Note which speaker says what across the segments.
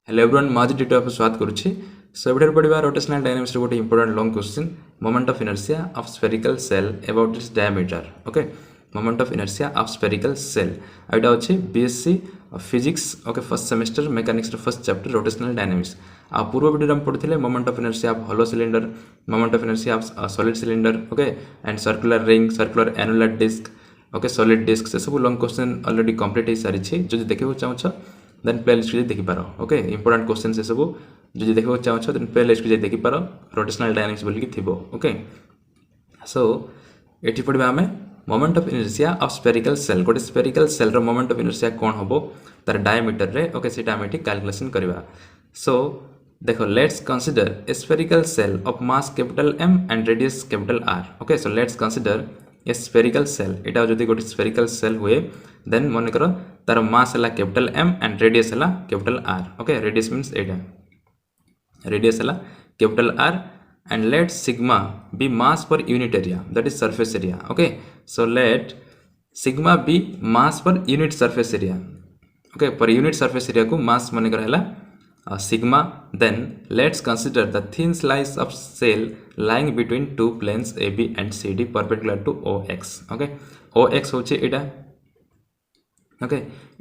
Speaker 1: Hello everyone मैं आज ditto आप स्वागत करुच्ची सो एवढे पढ़ा रोटेशनल डायनामिक्स गोटे important long question moment of inertia of spherical shell about its diameter okay moment of inertia of spherical shell आइटा अच्छे BSc physics okay first semester mechanics first chapter rotational dynamics आ पूर्व video में पढ़ते moment of inertia of hollow cylinder moment of inertia of solid cylinder okay and circular ring circular annular disc okay solid disc से सब long question already complete हो सारी जो देखा चाहूँ देन प्ले लिस्ट देखिपार ओके इंपोर्टेंट क्वेश्चन से सब जो देखा चाहो देन प्ले लिस्ट देखिपार रोटेशनल डायनामिक्स बोलिकी थी ओके सो ये पढ़ा आम moment of inertia of spherical shell गोटे स्फेरिकल सेल रो मोमेंट ऑफ इनर्शिया कौन हम तार डायमीटर रे ओके से आम ये कैलकुलेशन करवा सो देखो let's consider a spherical shell of mass capital M and radius capital R okay so let's consider a spherical shell यहाँ जो गोटे स्फेरिकल सेल हुए देन मन कर तार मास है कैपिटल एम एंड रेडियस है capital R okay radius means एटा रेडियस है capital R and let sigma be mass per unit area that is surface area okay so let sigma be mass per unit surface area okay per unit surface area को mass मन कर है sigma then let's consider the thin slice of shell lying between two planes A B and C D perpendicular to O X okay O x होचे एटा okay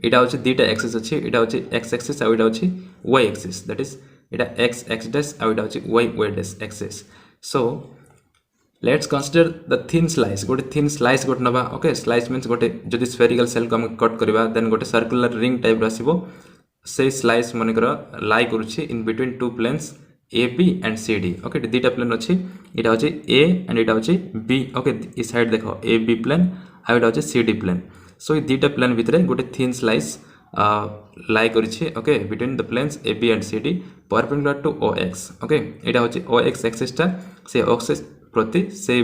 Speaker 1: यहाँ हूँ दुटा axis अच्छी यहाँ हूँ एक्स एक्सिस आउ यहाँ हूँ वाई एक्सिस दैट इज यहाँ एक्स एक्स डैश आउ यहाँ हूँ Y Y dash axis so let's consider the thin slice गोटे थिन स्लाइस गोटे नवा ओके स्लाइस मीन्स गोटे जो स्फेरिकल सेल को हम कट करवा देन गोटे सर्कुलर रिंग टाइप आसो से स्लाइस मनकर लाई करुच्छी in between two planes A B and C D okay दुटा प्लेन अच्छी यहाँ हूँ ए एंड यहाँ हूँ बी ओके इस साइड देख ए बी प्लेन आउ यहाँ हूँ सी डी प्लेन सो ये दुटा प्लेन भितर गोटे थिन स्लाइस लाई करिछि okay between the planes A B and C D perpendicular to O X okay यहाँ हूँ ओ एक्स एक्सिसटा से एक्सिस प्रति से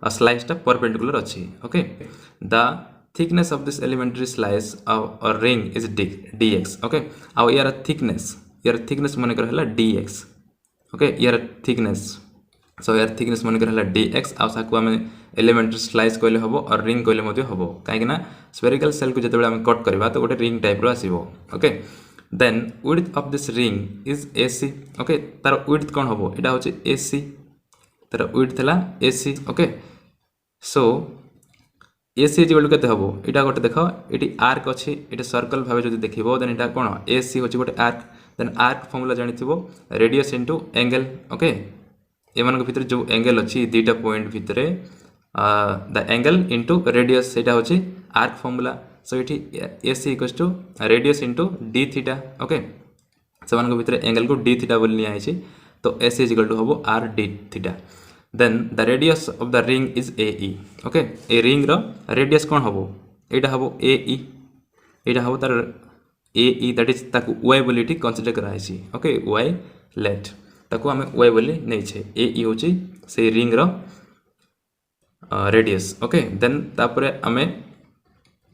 Speaker 1: स्लाइसटा परपेंडिकुलर अच्छी okay the thickness of this elementary slice और ring is D X okay आउ यार थिकनेस मन कर है डी एक्स ओके यार थिकनेस सो यार थिकनेस मन कर है डी एक्स आउ आम एलिमेंटरी स्लाइस कहले हम और रिंग कहले हम कहीं स्फेरिकल सेल को जिते आम कट करवा तो गोटे रिंग टाइप आसो okay then width of this ring is A C okay तार विड्थ कौन हम यहाँ हूँ ए सी तार विड्थ है ए सी ओके सो ए सी जो के हम यहाँ गोटे देख ये आर्क अच्छी ये सर्कल भाव जो देख देन यहाँ कौन ए सी हूँ गोटे आर्क देन आर्क फर्मूला जानी रेडियस इंटू एंगल ओके एमान भितर जो एंगल अच्छी दुटा पॉइंट भितर द एंगल इंटू रेडियस यहाँ हूँ आर्क फर्मूला सो ये A C equals to radius into D theta okay से भितर एंगल को डी थीटा बोली नियाई तो ए सी इक्वल टू हम R D theta then the radius of the ring is A E okay ए ring रो रेडियस कौन हम यहाँ हम ए ई यहाँ हम तार ए ई दैट इज ताकू वाई बोली कनसीडर कराई ओके वाई लेट ताकू आम वाई बोली नहीं ए ई हूँ से रिंग रो रेडियस ओके देन तापर आम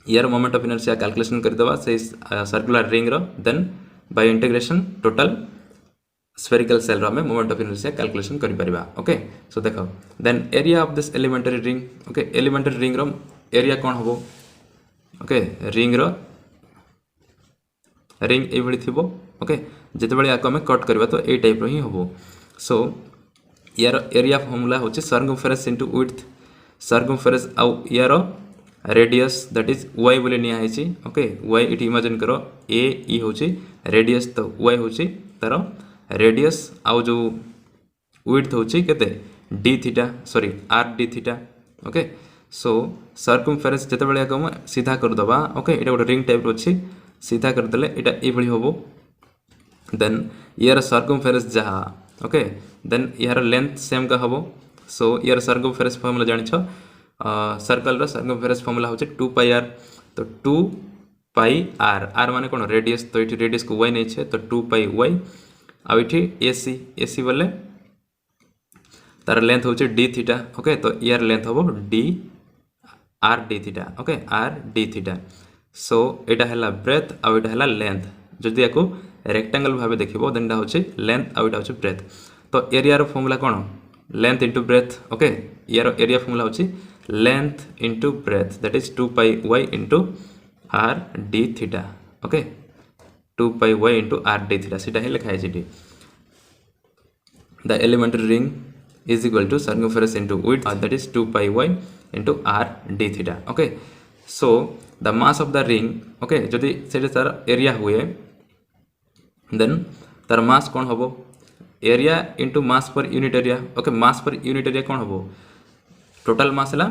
Speaker 1: यार मोमेंट ऑफ इनर्शिया कैलकुलेशन करदे से सर्कुलर रिंग रो then by integration total spherical shell रो मोमेंट ऑफ इनर्शिया कैलकुलेशन करि परिबा ओके सो देखो then area of this elementary ring okay elementary ring रो एरिया कौन हम ओके रिंग रो रिंग ये थी ओके जिते आम कट करवा तो ये टाइप ही हम सो यार एरिया फॉर्मूला हूँ सर्कमफेरेंस इंटू विड्थ सर्कमफेरेंस आउ यार रेडियस दैट इज वाई बोली नियाई ओके वाई ये इमेजिन करो ए ई हूँ रेडियस तो वाई हूँ तार रेडियस आउ जो विड्थ हूँ केते D theta sorry R D theta okay सो सर्कमफेरेंस जिते आम सीधा करदे ओके ये गोटे रिंग टाइप अच्छी सीधा करदे यहाँ ये हम देन यार सर्कमफेरेंस जहाँ ओके देन यार लेंथ सेम का हम सो यार सर्कमफेरेंस फॉर्मूला जान सर्कल सर्कमफेरेंस फॉर्मूला हूँ 2 पाई आर तो 2 पाई आर आर माने कौन रेडियस तो ये रेडियस को वाई नहीं तो 2 पाई वाई आउ ये ए सी बोले तार लेंथ हूँ डी थीटा ओके तो यार लेंथ हम D R D theta okay are D theta so यहाँ है ब्रेथ आउ यहाँ है लेंथ जदि या रेक्टांगल भाव देख देन हूँ लेंथ आउ यहाँ हूँ ब्रेथ तो एरिया फॉर्मूला कौन लेंथ इंटू ब्रेथ ओके यार एरिया फॉर्मूला हूँ length into breadth that is 2 pi Y into are D theta okay 2 pi y into r d theta सीटा ही लिखा है। The elementary ring is equal to circumference into width, that is 2 pi y into r d theta. Okay, so the mass of the ring, okay, जदि से तार area हुए then तार mass कौन होबो area into mass per unit area. Okay, mass per unit area कौन होबो total mass है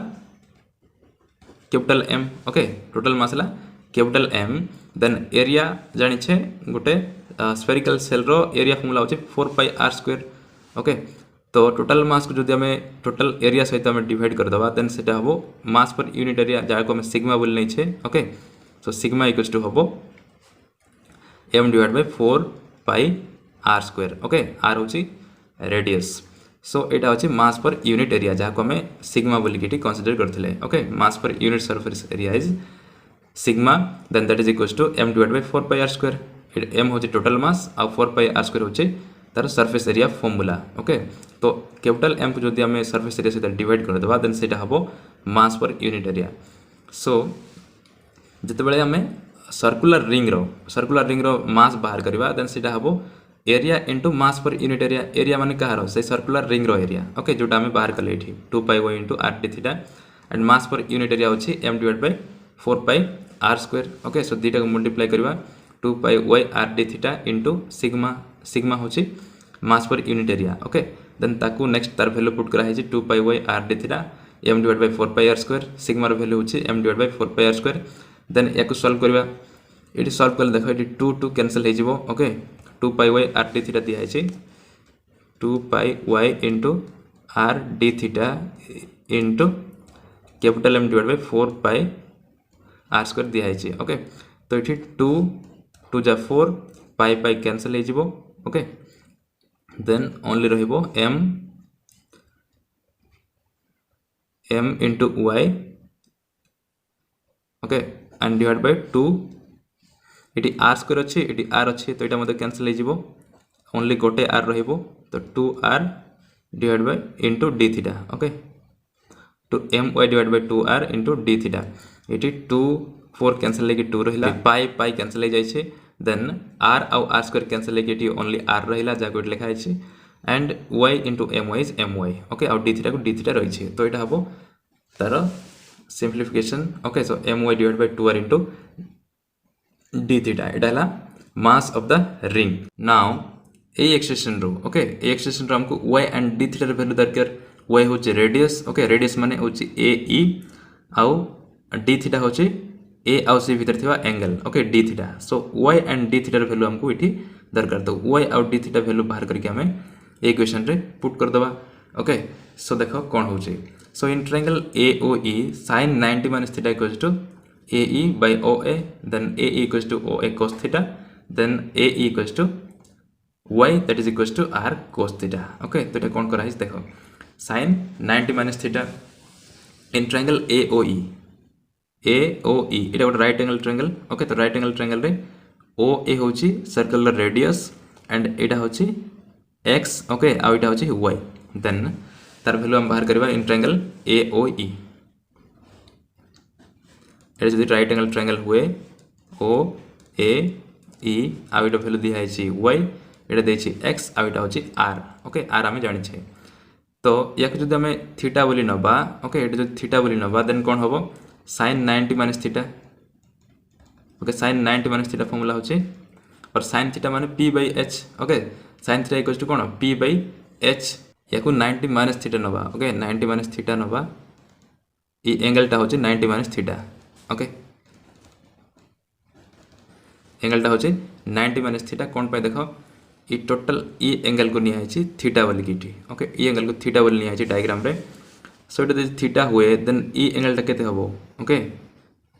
Speaker 1: capital M. Okay, total mass है कैपिटल M. देन एरिया जानी छे गोटे स्फेरिकल सेल रो एरिया फॉर्मूला होची 4 पाई r स्क्वायर. ओके, तो टोटल मास को जदि हमें टोटल एरिया सहित हमें डिवाइड कर दबा देन सेटा हबो मास पर यूनिट एरिया जाको हमें सिग्मा बोल नै छे. Okay, so sigma equals to हबो m divide by 4 pi r square. Okay, r होची रेडियस. सो एटा होची मास पर यूनिट एरिया जाको हमें सिग्मा बोली किटी कंसीडर करथिले. Okay, mass per unit surface area is sigma then that is equals to m divide by 4 pi r square. m होची total mass और 4 पाई r स्क्वायर होची तार surface area formula. Okay, तो capital M को जदि हमें surface area सहित divide कर दबा देन सेटा हबो मास पर यूनिट एरिया. सो जते बेले हमें सर्कुलर रिंग रो मास बाहर करबा देन सेटा हबो area into mass per unit area. Area माने कहार से सर्कुलर रिंग रो एरिया. ओके, जोटा हमें बाहर करले एठी 2 pi y into r d theta and mass per unit area होची m divide by 4 pi r square. Okay, so दीटा को मल्टीप्लाई करबा 2 pi y r d theta into sigma होची mass per unit area. Okay, then ताकू next तार value put करा है 2 pi y r d थीटा m divide by 4 pi r square. Sigma रो वैल्यू होची m divide by 4 pi r square. Then याकू solve करबा एटी सॉल्व कर देखो एटी 2 2 कैंसिल हो जिवो. Okay, 2 pi y r d theta दिया है 2 pi y into r d theta into capital M divide by 4 pi r square दिया है. ओके, तो एटी 2 2 जा 4 पाई पाई कैंसिल हो जिवो. ओके, देन ओनली रहिबो m into y. Okay, and divide by 2 eighty r square अच्छी eighty r अच्छी तो यहाँ मतलब कैंसिल हो जिवो. ओनली गोटे r रहिबो तो 2r divide by into d theta. Okay, to my divide by 2r into d theta. एटी 2 4 कैंसिल लेके 2 रहिला पाई पाई कैंसिल हो जाइछे. देन r आउ r स्क्वायर कैंसिल लेके एटी ओनली r रहिला जाको लिखा है and y into my is my. Okay, आउ d थीटा को d थीटा रही है तो यहाँ हबो तार simplification. Okay, so my divide by 2r into d theta एटा mass of the ring. Now ए एक्सप्रेशन रो ओके ए एक्सप्रेशन रो हमको y and d theta value दरकार. y होची रेडियस. ओके, रेडियस माने होची AE आउ d थीटा होची a आउ c भीतर थिवा angle. Okay, d theta. So y and d theta value हमको इठी दरकार. तो y आउ d थीटा वैल्यू बाहर करके हमें इक्वेशन रे पुट कर दबा. ओके, सो देखो कोन होची. So in triangle AOE sin 90 minus theta equals to AE by OA, then AE equals to OA cos theta, then AE equals to Y that is equals to R cos theta. Okay, तो ये कौन करा है देखो sin 90 minus theta in triangle AOE इटा गोटे right angle triangle. Okay, तो right angle triangle रे OA होची सर्कुलर रेडियस एंड एटा होची x. ओके, आ एटा होची y. देन तार वैल्यू हम बाहर करबा इन ट्रायंगल AOE. एटा जदि राइट एंगल ट्रायंगल हुए OAE आ एटा वैल्यू दिया है y एटा देछि x आ एटा होची r. ओके, r हमें जानि छै तो या जदि हमें थीटा बोली नबा. ओके, एटा जदि थीटा बोली नबा देन कोन होबो sin 90 minus theta. Okay, sin 90 minus theta formula होची और sin थीटा माने p by h. Okay, sin theta equals to कोन p by h. याकू 90 माइनस थीटा नबा. ओके, 90 माइनस थीटा नबा ई एंगल टा होची 90 माइनस थीटा. ओके, एंगल टा होची 90 माइनस थीटा. कोन पे देखो ई टोटल ई एंगल को निया है थीटा वाली कीटी. ओके, ई एंगल को थीटा वाली निया है डायग्राम रे. सो इट इज थीटा हुए देन ई एंगल टा केते हबो. ओके,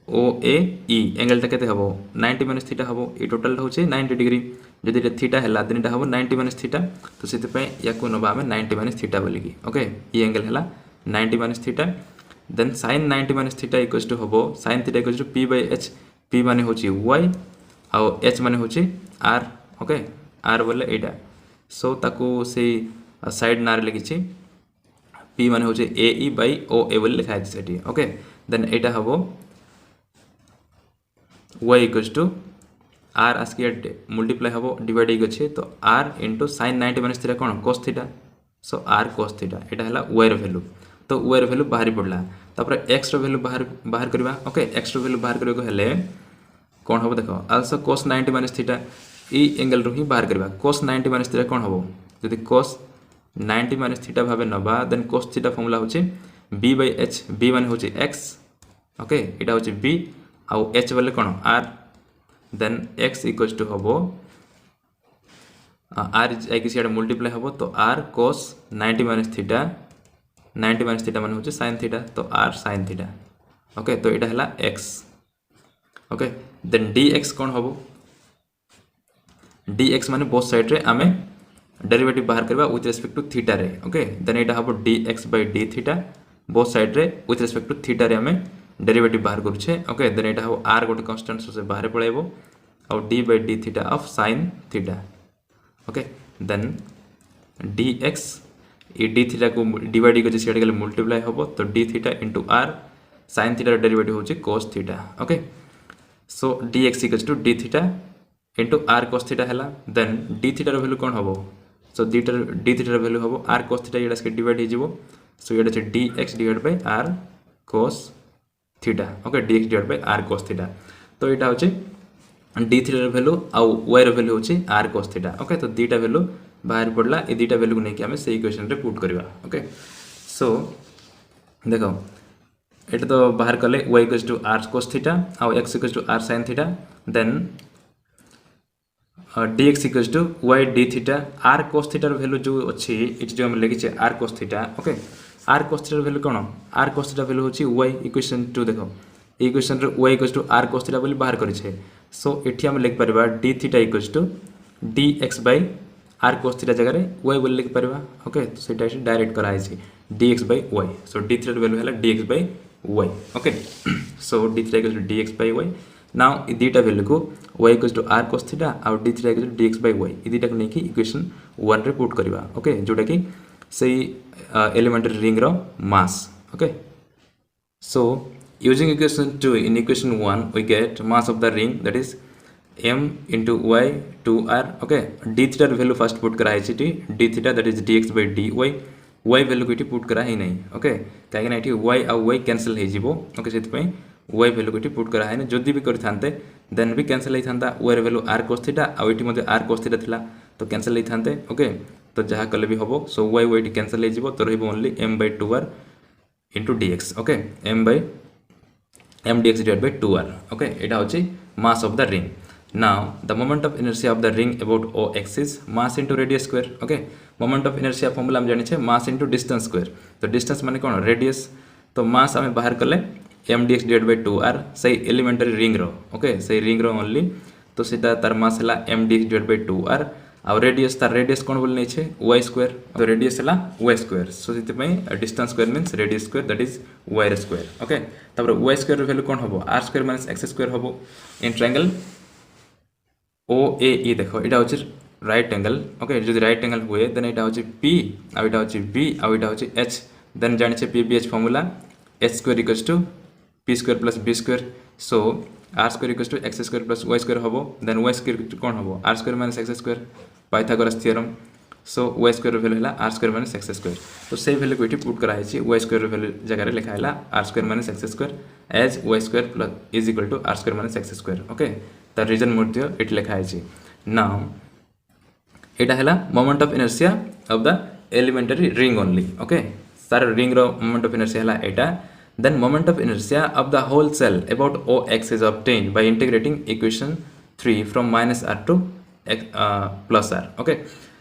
Speaker 1: OAE एंगल टा केते हबो 90 माइनस थीटा हबो. ई टोटल होची 90 डिग्री. जदि ये थीटा हैला देन इटा हबो 90 माइनस थीटा. तो सेते पे याकू नबा हमें 90 माइनस थीटा बोली की. ओके, ई एंगल हैला 90 minus theta. Then sin 90 minus theta equals to हबो sin theta equals to p by h. p माने होची y आउ h माने होची r. ओके, r बोले एटा. सो ताकू से साइड नार लिखिछि p माने होची AE by OA बोले लिखा है सेठी. ओके, देन एटा हबो y इक्वल्स टू आर आसिक मल्टीप्लाई हम डिवाइड होगी तो R into sine 90 minus theta कौन cos theta so R cos theta यहाँ है वाई भैल्यू तो वाई भैल्यू बाहरी पड़ा तापर एक्स भैल्यू बाहर करवा ओके एक्स भैल्यू बाहर करने हेले कौन हम देख आल्सो कोस 90 माइनस थीटा ई एंगल रू ही बाहर करवा कोस 90 माइनस थीटा कौन हम जदि कोस 90 माइनस थीटा भाव नवा देन कोस थीटा फॉर्मूला होची बी बाय एच बी मान होची एक्स ओके यहाँ होची बी आउ एच बोले कौन R then X equals to हम आर जाइए मल्टीप्लाई हम तो आर कोस 90 माइनस थीटा मान होची साइन थीटा तो आर साइन थीटा ओके तो यहाँ है X okay then D X कौन हम डी एक्स मान बोथ साइड रे आमे डेरिवेटिव बाहर करवा विथ रेस्पेक्ट टू थीटा रे ओके देन यहाँ हम D X by D theta both side रे विथ रेस्पेक्ट टू थीटा रे आमे डेरिवेटिव बाहर करुचे ओके देन यहाँ हम आर गोटे कन्स्टांट से बाहर पलैब आउ D by D theta of sine theta okay then D X ये डी थीटा को डिवाइड कर सीधे गले मल्टीप्लाई हम तो D theta into R sine थीटार डेरिवेटिव होची cos theta okay so D X equals to D theta into R cos theta है देन डी थीटार वैल्यू कौन हम सो डी थीटार वैल्यू हम आर कोस थीटा ये डिवाइड हो सो ये D X divide by R cos theta okay D X divide by R cos theta तो यहाँ हूँ डी थीटार वैल्यू आउ वाई वैल्यू होची आर कोस थीटा ओके तो दीटा वैल्यू बाहर पड़ला ये दीटा वैल्यू को लेकिन आम से इक्वेशन रे पुट करवा ओके सो देखो ये तो बाहर कले y equals to R cos theta आउ x equals to R sine theta then dx equals to y D theta R cos थीटार वैल्यू जो अच्छी ये जो हम लिखी R cos theta okay R cos थीटार वैल्यू कौन आर कोस थीटा वैल्यू होची y इक्वेशन टू देखो इक्वेशन रे y equals to R cos theta बोली बाहर करिछे सो एठी हम लिख परबा D theta equals to dx by R cos theta जगह y बोली लिख परबा ओके तो सेटा डायरेक्ट करा है dx by y so D theta value है dx by y okay so D theta equals to dx by y now इ दीटा वैल्यू को y equals to R cos theta और D theta equals to dx by y इ दीटा को लेके equation 1 रे put करबा ओके जोटा कि सही एलिमेंटरी रिंग रो mass okay so using equation 2 in equation 1 we get mass of the ring that is m into y 2r okay d theta value first put करा है d theta that is dx by dy y value को put करा ही नहीं okay कहीं ना y आ y cancel हो जीवो okay से y value को पुट करा है जदि भी करथांते देन भी कैंसिल होता y value r cos theta आ एटी मध्ये r cos थीटा थिला तो कैंसिल होता ओके तो जहाँ कले भी हम सो y y कैंसिल हो जीवो तो रहिबो only m by 2r into dx okay m dx divided by 2r okay এটা হচ্ছে mass of the ring now the moment of inertia of the ring about o axis mass into radius square okay moment of inertia formula हम जानि छे mass into distance square तो distance माने कोन radius तो mass हमें बाहर करले m dx divided by 2r सही elementary ring रो okay सही ring रो only तो सीधा तार mass हला m dx divided by 2r और रेडियस तार रेडियस कोन बोल नै छे y स्क्वायर तो रेडियस हला y स्क्वायर सो सिते पई distance square means radius square that is y square okay तबर y स्क्वायर वैल्यू कोन हबो r square minus x square हबो इन ट्रायंगल OAE देखो एटा होची राइट एंगल ओके जदि राइट एंगल हुए देन एटा होची p आ एटा होची b आ एटा होची h देन जानि छे pbh formula h square equals to p square plus b square so r square equals to x square plus y square हबो then y square कोन हबो r square minus x square Pythagoras theorem so y square value है r square minus x square तो से value को इठी put करा है y square value जगह रे लिखा है r square minus x square as y square plus is equal to r square minus x square okay त रीजन मध्य इट लिखा है नाउ एटा हैला moment of inertia of the elementary ring only okay सार रिंग रो मोमेंट ऑफ इनर्शिया हैला एटा then moment of inertia of the whole cell about OX is obtained by integrating equation 3 from minus r to plus r okay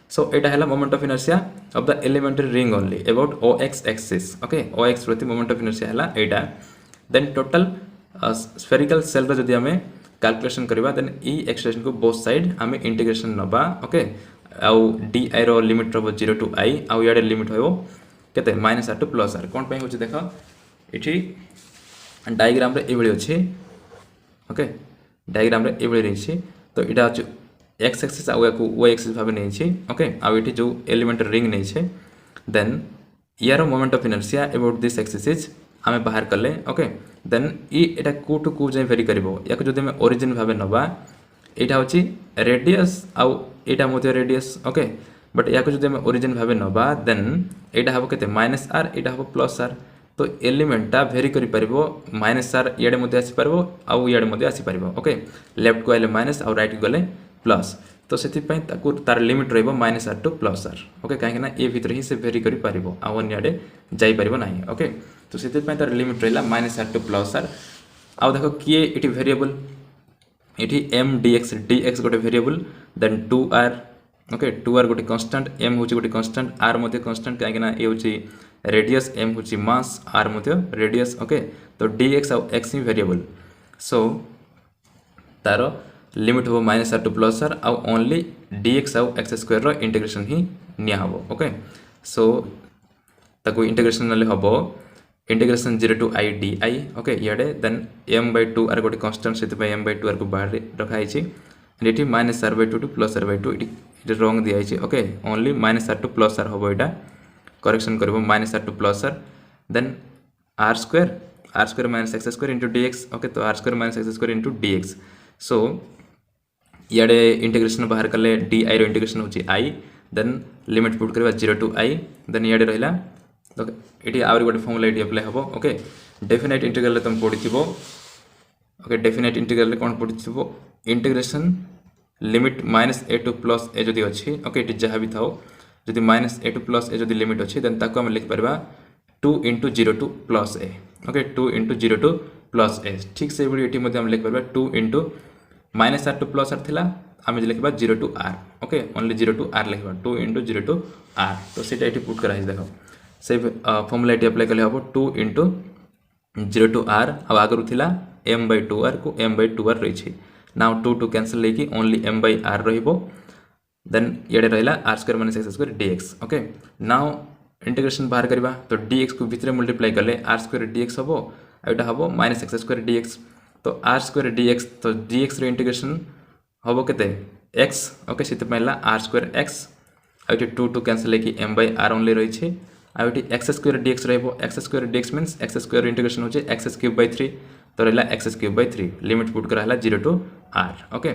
Speaker 1: so eta hela moment of inertia of the elementary ring only about OX axis okay OX प्रति moment of inertia hela eta then total spherical cell रो जदि हमें calculation करबा then ई expression को both side हमें integration नबा okay आउ D I रो लिमिट रो 0 टू i आउ याडे लिमिट होयो केते minus r to plus r कोन पय होची देखो इठी डायग्राम रे एबळी अछि ओके डायग्राम रे एबळी रहिछि तो इटा अछि x एक्सिस आ y एक्सिस भाबे नै छि ओके आ इठी जो एलिमेंटरी रिंग नै छै देन यार moment of inertia about this axis is हमें बाहर करले ओके देन ई एटा को टू को जे वेरी करबो याक जदि हम ओरिजिन भाबे नबा यहाँ हूँ रेडियस आउ यहाँ मध्य रेडियस ओके बट या जो ओरिजिन भाव नवा देन यहाँ हम के माइनस आर यहाँ हम प्लस आर तो एलिमेंटा भेरी कर माइनस आर इे मध्य आसीपर आउ इे आसीपर ओके लेफ्ट को आइले माइनस आउ राइट गले प्लस तो से तार लिमिट रही minus R to plus R okay कहीं ये भितर ही से भेरी कर आउे जापर ना ओके तो से तार लिमिट रहा minus R to plus R आउ देख किए ये भेरिएबल ये एम dx गोटे variable then 2r okay 2r गोटे कांस्टेंट m हूँ गोटे कांस्टेंट r मध्य कांस्टेंट कहीं ये हूँ रेडियस m हूँ मास r मध्य रेडियस ओके तो dx आउ x ही भेरिएबल सो तार लिमिट हम minus R to plus R आउ ओनली dx आउ एक्स स्क्वायर इंटीग्रेशन ही निया हम ओके सो ताको इंटीग्रेशन ना हम integration 0 to I D I okay इे देन m by 2 आर गोटे कांस्टेंट से m by 2 आर को बाहर रखाई ये minus R by 2 to plus are by 2 ये रंग दिखाई okay only minus R to plus R हम यहाँ करेक्शन कर minus R to plus R then R square minus X square into dx okay तो R square minus X square into dx so इे integration बाहर कले D I integration हूँ आई then limit put करवा 0 to I then इे रहा तो ये आउरी गोटे फर्मुला ये अप्लाई हम ओके डेफिनेट इंटीग्रल तुम पढ़ी ओके डेफिनेट इंटीग्रल कौन पढ़ी integration limit minus A to plus A जदि अच्छी ओके ये जहाँ भी थाओ जदि minus A to plus A जदि लिमिट अच्छी देन ताको हम लिखिपर 2 into 0 to plus A okay 2 into 0 to plus A ठीक से ये हम लिखिपर 2 into minus R to plus R थिला आम लिखा 0 to R okay only 0 to R लिखा 2 इंटू 0 टू आर तो सीटा ये पुट कराई देख से फर्मुला ये अप्लाई कले हम 2 इंटू 0 टू आर आगु थिला m by 2 आर को m by 2 आर रही नाउ 2 टू कैंसल लेकी ओनली m by r रहिबो देन ये रहा R square minus X square dx okay now integration बाहर करवा तो dx को भितर मल्टीप्लाई कले आर स्क्वायर dx हम आईटा हम माइनस एक्स स्क्वायर dx तो आर स्क्वायर dx तो dx इंटीग्रेशन हम के x ओके से आर स्क्वायर x आईटे 2 टू कैंसल लेकी m by r ओनली रही आईटी X square dx X square dx means X square integration हो एक्स क्यूब by 3 तो रहा X cube by 3 limit put करा 0 to R okay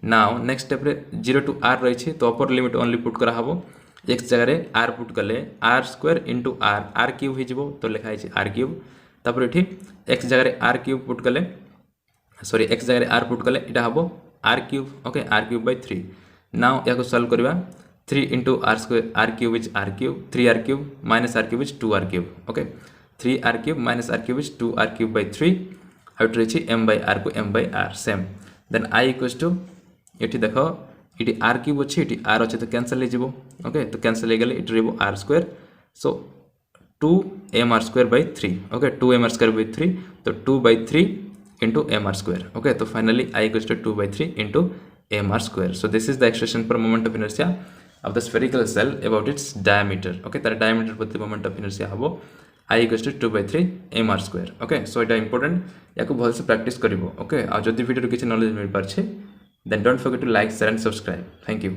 Speaker 1: now next step रे 0 to are रही तो अपर लिमिट ओनली पुट करा हम एक्स जगह आर पुट कले R square into R cube हो तो लिखाई आर क्यूब तापर ये एक्स जगह आर क्यूब पुट कले सॉरी एक्स जगह आर पुट कले यहाँ हम R cube okay R cube by 3 now या सॉल्व करवा 3 into R square R cube is R cube 3 R cube minus R cube is 2 R cube okay 3 R cube minus R cube is 2 R cube by 3 out रही m by r को m by r same then i equals to ये देख ये are cube अच्छी ये are अच्छे तो cancel हो ओके तो कैंसल हो गले ये रही R square so 2 m r square by 3 okay 2 m r square by 3 तो 2 by 3 into m r square okay तो finally i equals to 2 by 3 into m r square so this is the expression for moment of inertia of the spherical cell about its diameter okay तार diameter प्रति moment of inertia हबो I equals to 2 by 3 mr square okay so এটা important याको भल से practice करिवो okay आ जदि video किछि knowledge मिल पारछे then don't forget to like share and subscribe thank you